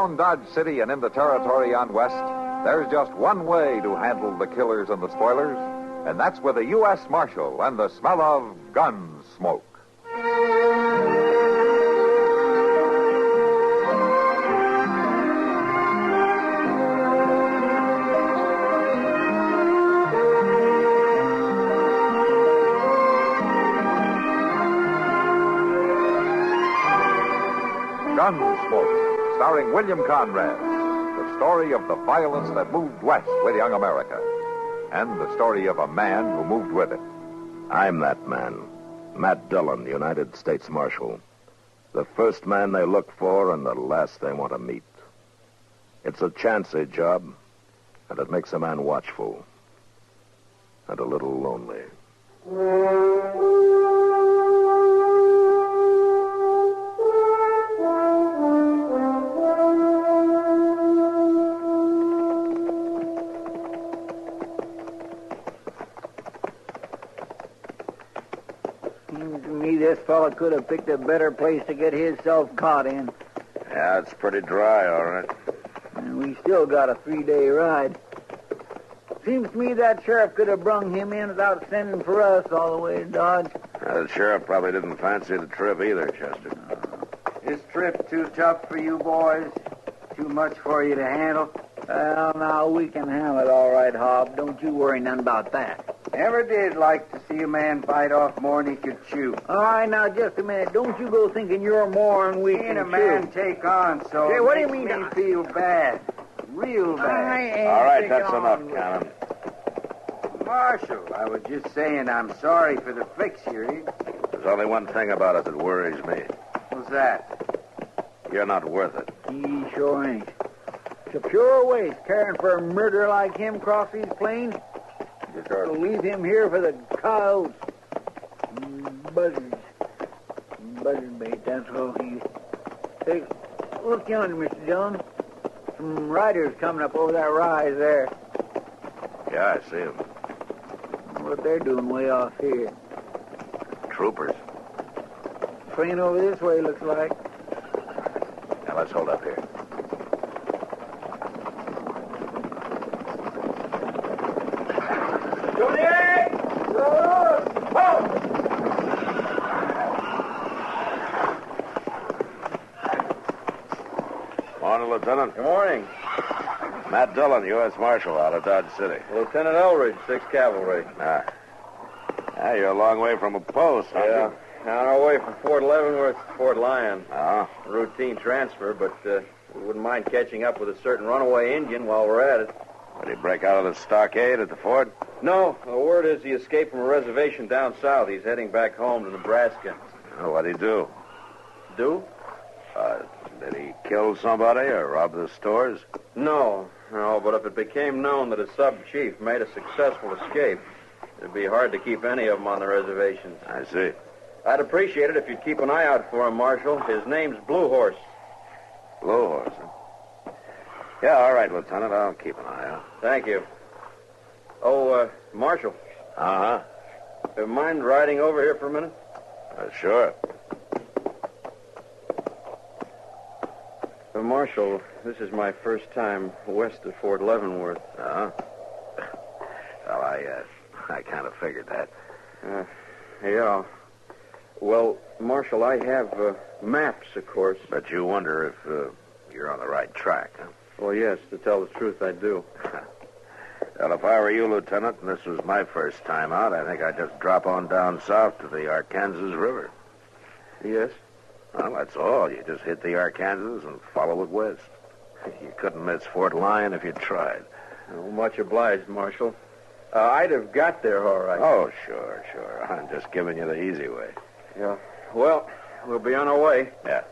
Around Dodge City and in the territory on West, there's just one way to handle the killers and the spoilers, and that's with a U.S. Marshal and the smell of Gunsmoke. Gunsmoke, starring William Conrad, the story of the violence that moved west with young America, and the story of a man who moved with it. I'm that man, Matt Dillon, United States Marshal. The first man they look for and the last they want to meet. It's a chancy job, and it makes a man watchful and a little lonely. This fella could have picked a better place to get himself caught in. Yeah, it's pretty dry, all right. And we still got a 3-day ride. Seems to me that sheriff could have brung him in without sending for us all the way to Dodge. The sheriff probably didn't fancy the trip either, Chester. This trip too tough for you boys? Too much for you to handle? Well, now, we can handle it all right, Hob. Don't you worry none about that. Never did like to see a man bite off more than he could chew. All right, now, just a minute. Don't you go thinking you're more than we can a man chew. take on, so Hey, what do you mean? Me feel bad. Real bad. All right, that's enough, Cannon. Marshal, I was just saying I'm sorry for the fix you're in. There's only one thing about it that worries me. What's that? You're not worth it. He sure ain't. It's a pure waste caring for a murderer like him across these plains. Just ought to leave him here for the coyotes. Buzzards. Buzzard bait, that's all he... Hey, look yonder, Mr. Dillon. Some riders coming up over that rise there. Yeah, I see him. What they're doing way off here. Troopers. Train over this way, looks like. Now, let's hold up here. Morning, Lieutenant. Good morning. Matt Dillon, U.S. Marshal, out of Dodge City. Lieutenant Elridge, 6th Cavalry. You're a long way from a post, aren't Yeah. you? On our way from Fort Leavenworth to Fort Lyon. Oh. Routine transfer, but we wouldn't mind catching up with a certain runaway Indian while we're at it. Did he break out of the stockade at the fort? No, the word is he escaped from a reservation down south. He's heading back home to Nebraska. Oh, what'd he do? Do? Did he kill somebody or rob the stores? No, but if it became known that a sub-chief made a successful escape, it'd be hard to keep any of them on the reservations. I see. I'd appreciate it if you'd keep an eye out for him, Marshal. His name's Blue Horse. Blue Horse, huh? Yeah, all right, Lieutenant. I'll keep an eye out. Thank you. Oh, Marshal. Uh-huh. Mind riding over here for a minute? Sure. Marshal, this is my first time west of Fort Leavenworth. Uh-huh. Well, I kind of figured that. Yeah. Well, Marshal, I have maps, of course. But you wonder if you're on the right track, huh? Well, yes, to tell the truth, I do. Well, if I were you, Lieutenant, and this was my first time out, I think I'd just drop on down south to the Arkansas River. Yes? Well, that's all. You just hit the Arkansas and follow it west. You couldn't miss Fort Lyon if you tried. Oh, much obliged, Marshal. I'd have got there all right. Oh, sure. I'm just giving you the easy way. Yeah. Well, we'll be on our way. Yeah.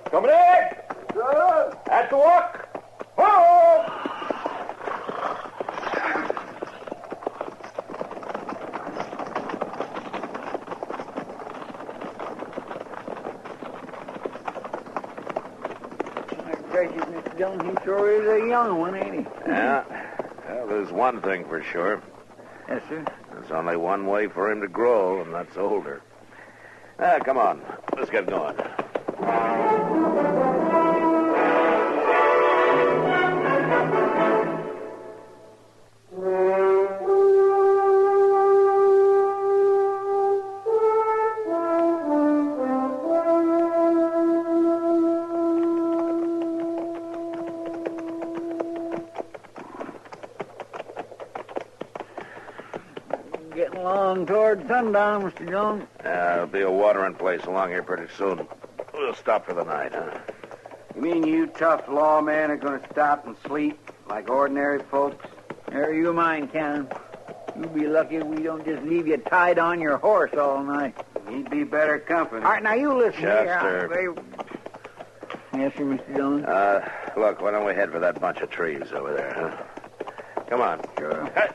Coming in! Good. At the walk! Hold! Gracious, Mr. Dillon, he sure is a young one, ain't he? Yeah. Well, there's one thing for sure. Yes, sir. There's only one way for him to grow, and that's older. Come on. Let's get going. along toward sundown, Mr. Jones. There'll be a watering place along here pretty soon. We'll stop for the night, huh? You mean you tough lawmen are going to stop and sleep like ordinary folks? Never you mind, Cannon. You'll be lucky if we don't just leave you tied on your horse all night. He'd be better company. All right, now you listen Chester. here. Yes, sir, Mr. Jones. Look, why don't we head for that bunch of trees over there, huh? Come on. Sure. Hey.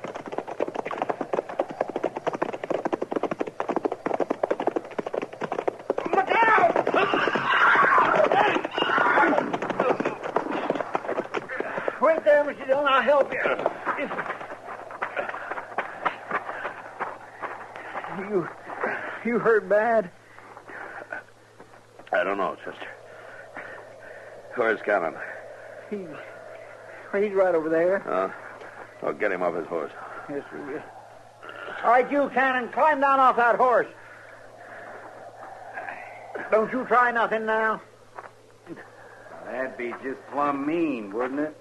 Look out! Wait there, Mr. Jones. I'll help you. You hurt bad? I don't know, Chester. Where's Cannon? He's right over there. I'll get him off his horse. Yes, sir. Yes. All right, you, Cannon, climb down off that horse. Don't you try nothing now. That'd be just plumb mean, wouldn't it?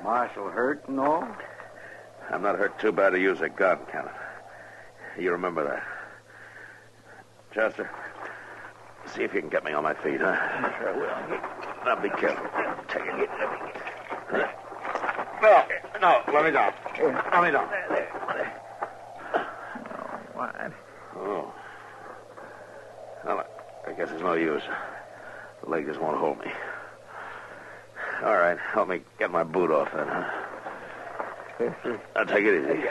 Marshal hurt and all? I'm not hurt too bad to use a gun, Cannon. You remember that. Chester, see if you can get me on my feet, huh? Sure will. Now, be careful. Take it. No, let me down. Let me down. What? Oh. Well, I guess it's no use. The leg just won't hold me. All right, help me get my boot off then, huh? Yes, sir. Now, take it easy.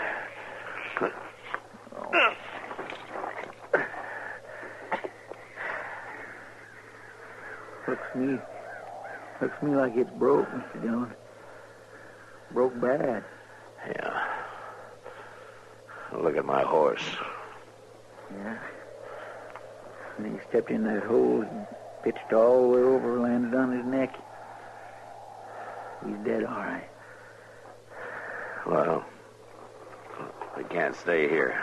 Looks me like it's broke, Mr. Jones. Broke bad. Yeah. Look at my horse. Yeah. And he stepped in that hole and pitched all the way over, landed on his neck. He's dead, all right. Well, we can't stay here.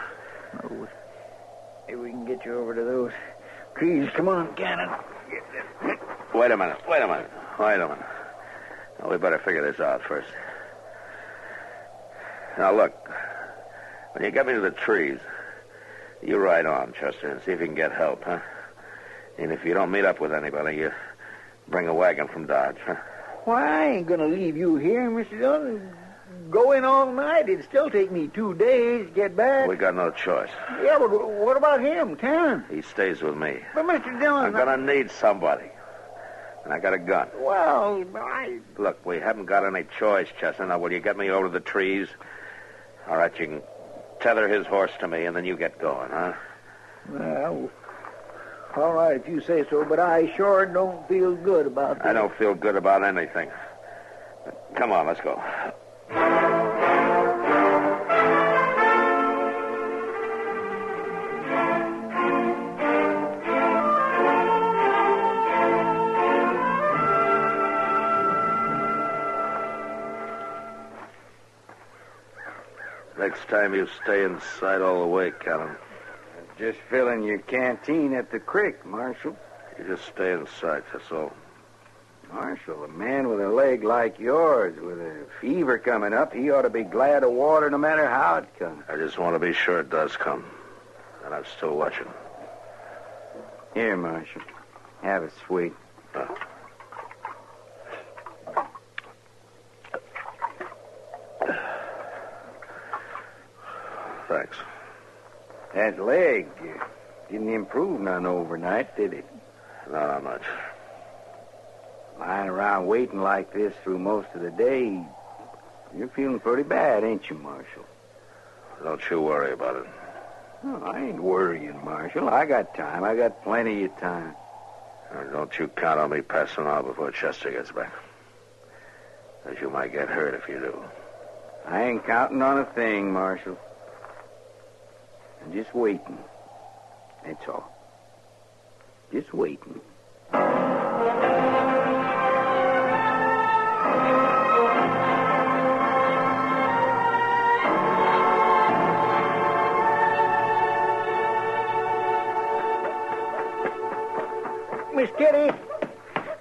Oh, maybe we can get you over to those trees. Come on, Cannon. Wait a minute. Now, we better figure this out first. Now, look. When you get me to the trees, you ride on, Chester, and see if you can get help, huh? And if you don't meet up with anybody, you bring a wagon from Dodge, huh? Why, I ain't going to leave you here, Mr. Jones. Go in all night. It'd still take me 2 days to get back. We got no choice. Yeah, but what about him, Cannon? He stays with me. But, Mr. Jones... I'm going to need somebody. And I got a gun. Well, Look, we haven't got any choice, Chester. Now, will you get me over to the trees? All right, you can tether his horse to me, and then you get going, huh? Well, all right, if you say so, but I sure don't feel good about this. I don't feel good about anything. Come on, let's go. Next time you stay inside all the way, Cannon. Just filling your canteen at the creek, Marshal. You just stay inside, that's all. Marshal, a man with a leg like yours, with a fever coming up, he ought to be glad of water no matter how it comes. I just want to be sure it does come. And I'm still watching. Here, Marshal. Have a sweet. Thanks. That leg didn't improve none overnight, did it? Not much. Lying around waiting like this through most of the day, you're feeling pretty bad, ain't you, Marshal? Don't you worry about it. Oh, I ain't worrying, Marshal. I got time. I got plenty of time. Don't you count on me passing out before Chester gets back. Because you might get hurt if you do. I ain't counting on a thing, Marshal. I'm just waiting. That's all. Just waiting. Miss Kitty!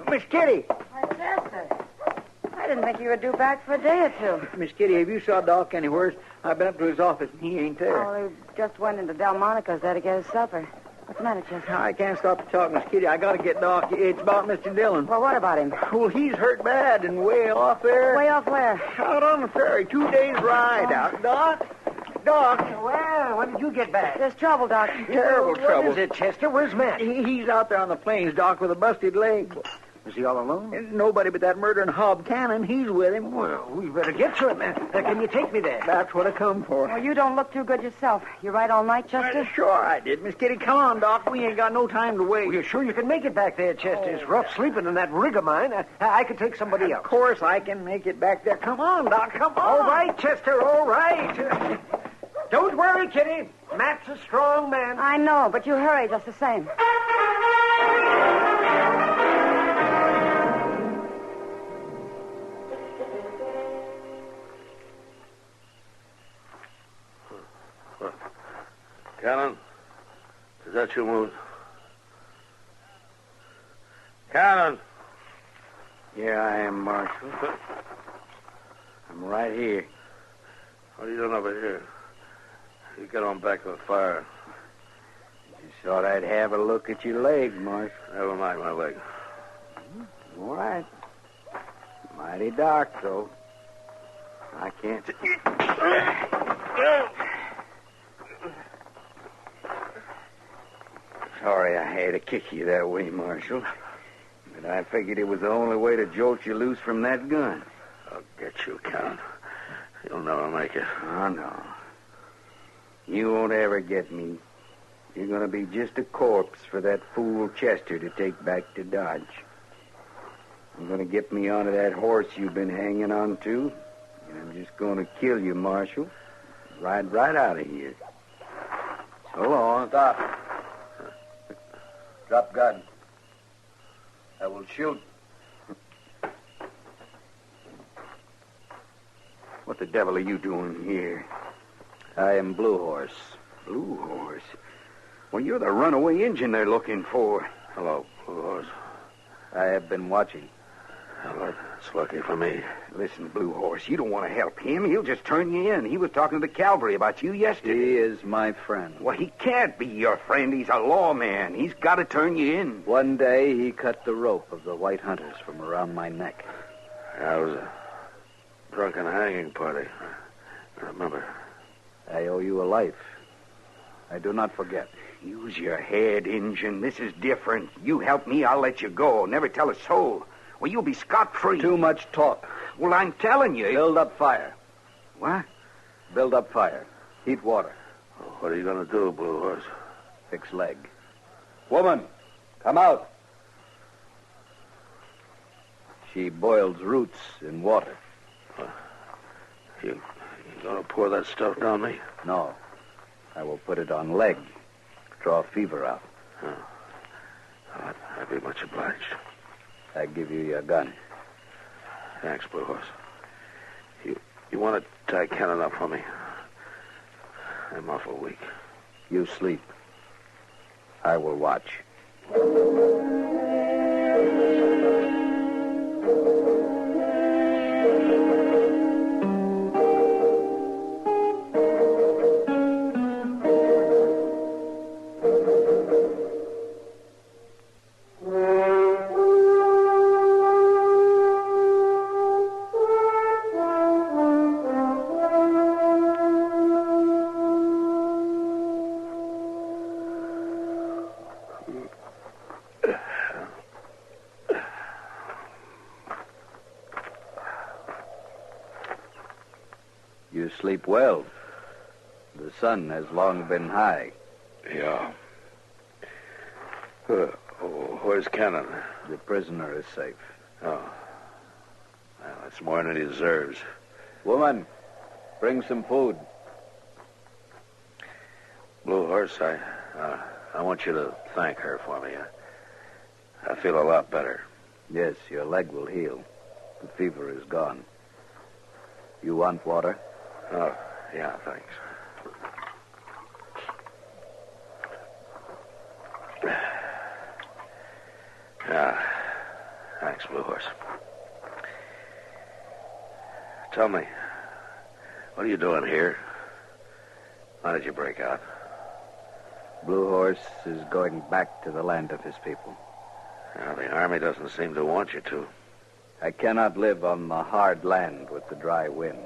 Miss Kitty! Why, Chester. I didn't think you were due back for a day or two. Miss Kitty, have you saw Doc anywhere? I've been up to his office, and he ain't there. Oh, he just went into Delmonico's there to get his supper. What's the matter, Chester? I can't stop to talk, Miss Kitty. I got to get Doc. It's about Mr. Dillon. Well, what about him? Well, he's hurt bad and way off there. Way off where? Out on the ferry. 2 days ride out. Doc? Doc? Well, when did you get back? There's trouble, Doc. Terrible trouble. What is it, Chester? Where's Matt? He's out there on the plains, Doc, with a busted leg. Is he all alone? Nobody but that murdering Hob Cannon. He's with him. Well, we better get to him. Can you take me there? That's what I come for. Well, you don't look too good yourself. You ride all night, Chester? Sure I did. Miss Kitty, come on, Doc. We ain't got no time to wait. Well, you're sure you can make it back there, Chester? It's rough sleeping in that rig of mine. I could take somebody else. Of course I can make it back there. Come on, Doc. Come on. All right, Chester, all right. Don't worry, Kitty. Matt's a strong man. I know, but you hurry just the same. Cannon, is that you moving? Cannon! Here I am, Marshal. I'm right here. What are you doing over here? You get on back to the fire. Just thought I'd have a look at your leg, Marshal. Never mind my leg. All right. Mighty dark, though. I can't... Sorry I had to kick you that way, Marshal. But I figured it was the only way to jolt you loose from that gun. I'll get you, Cannon. You'll never make it. Oh, no. You won't ever get me. You're going to be just a corpse for that fool Chester to take back to Dodge. I'm going to get me onto that horse you've been hanging on to, and I'm just going to kill you, Marshal. Ride right out of here. So long. Stop. Drop gun. I will shoot. What the devil are you doing here? I am Blue Horse. Blue Horse? Well, you're the runaway Injun they're looking for. Hello, Blue Horse. I have been watching. Well, that's lucky for me. Listen, Blue Horse, you don't want to help him. He'll just turn you in. He was talking to the cavalry about you yesterday. He is my friend. Well, he can't be your friend. He's a lawman. He's got to turn you in. One day he cut the rope of the white hunters from around my neck. I was a drunken hanging party. I remember. I owe you a life. I do not forget. Use your head, Injun. This is different. You help me, I'll let you go. Never tell a soul. Well, you'll be scot-free. Too much talk. Well, I'm telling you. Build up fire. What? Build up fire. Heat water. What are you going to do, Blue Horse? Fix leg. Woman, come out. She boils roots in water. You going to pour that stuff down me? No. I will put it on leg. Draw fever out. Oh. I'd be much obliged. I give you your gun. Thanks, Blue Horse. You want to tie Cannon up for me? I'm awful weak. You sleep. I will watch. You sleep well. The sun has long been high. Yeah. Where's Cannon? The prisoner is safe. Oh. Well, that's more than he deserves. Woman, bring some food. Blue Horse, I want you to thank her for me. I feel a lot better. Yes, your leg will heal. The fever is gone. You want water? Oh, yeah, thanks. Yeah, thanks, Blue Horse. Tell me, what are you doing here? Why did you break out? Blue Horse is going back to the land of his people. Well, the Army doesn't seem to want you to. I cannot live on the hard land with the dry wind.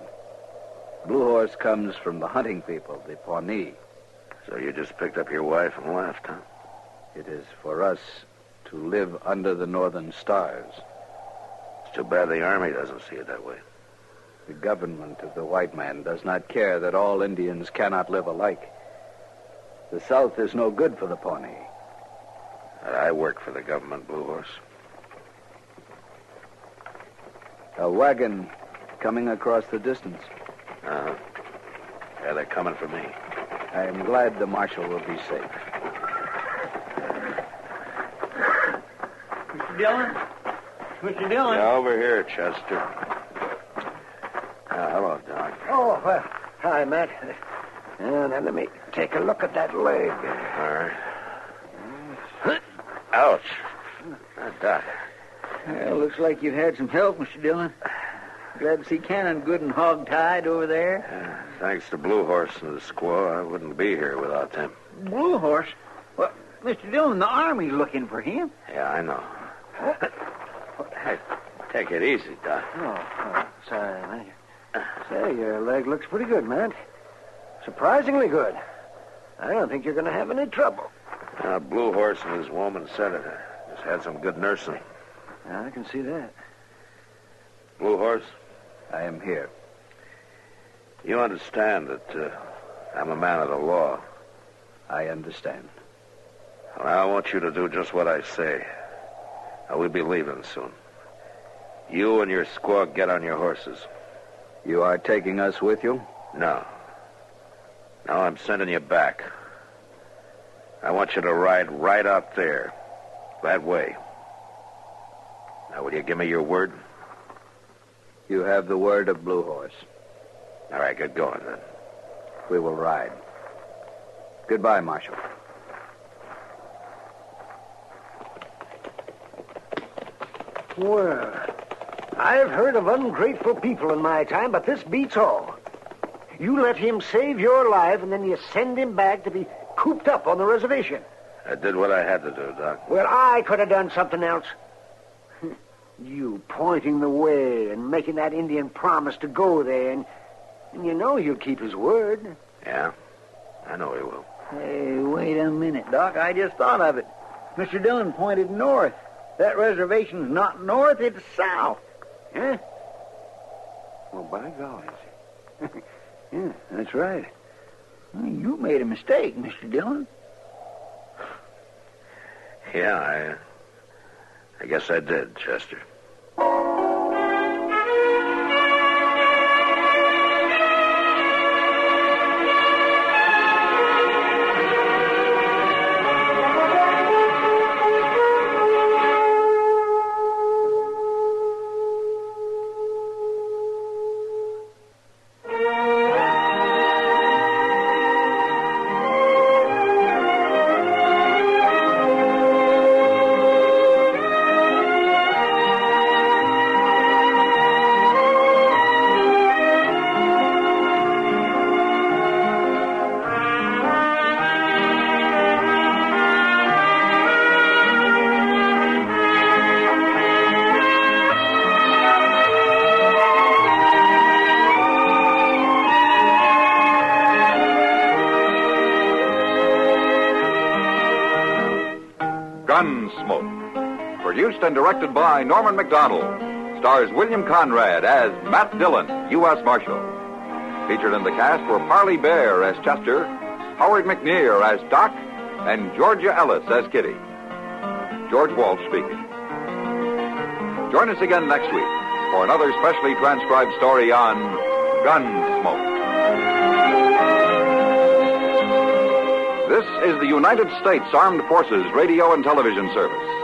Blue Horse comes from the hunting people, the Pawnee. So you just picked up your wife and left, huh? It is for us to live under the northern stars. It's too bad the Army doesn't see it that way. The government of the white man does not care that all Indians cannot live alike. The South is no good for the Pawnee. I work for the government, Blue Horse. A wagon coming across the distance. Uh-huh. Yeah, they're coming for me. I am glad the marshal will be safe. Mr. Dillon? Mr. Dillon? Yeah, over here, Chester. Hello, Doc. Oh, well, hi, Matt. Now, let me take a look at that leg. All right. Ouch. Doc. Well, looks like you've had some help, Mr. Dillon. Glad to see Cannon good and hog-tied over there. Thanks to Blue Horse and the squaw, I wouldn't be here without them. Blue Horse? Well, Mr. Dillon, the Army's looking for him. Yeah, I know. Hey, take it easy, Doc. Oh, sorry, man. Say, your leg looks pretty good, man. Surprisingly good. I don't think you're going to have any trouble. Blue Horse and his woman said it. Just had some good nursing. Yeah, I can see that. Blue Horse? I am here. You understand that I'm a man of the law. I understand. Well, I want you to do just what I say. We'll be leaving soon. You and your squaw get on your horses. You are taking us with you? No. No, I'm sending you back. I want you to ride right out there. That way. Now, will you give me your word? You have the word of Blue Horse. All right, get going, then. We will ride. Goodbye, Marshal. Well, I've heard of ungrateful people in my time, but this beats all. You let him save your life, and then you send him back to be cooped up on the reservation. I did what I had to do, Doc. Well, I could have done something else. You pointing the way and making that Indian promise to go there, and you know he'll keep his word. Yeah, I know he will. Hey, wait a minute, Doc. I just thought of it. Mr. Dillon pointed north. That reservation's not north, it's south. Huh? Well, by golly. Yeah, that's right. Well, you made a mistake, Mr. Dillon. Yeah, I guess I did, Chester. Gunsmoke. Produced and directed by Norman McDonald. Stars William Conrad as Matt Dillon, U.S. Marshal. Featured in the cast were Parley Bear as Chester, Howard McNear as Doc, and Georgia Ellis as Kitty. George Walsh speaking. Join us again next week for another specially transcribed story on Gunsmoke. This is the United States Armed Forces Radio and Television Service.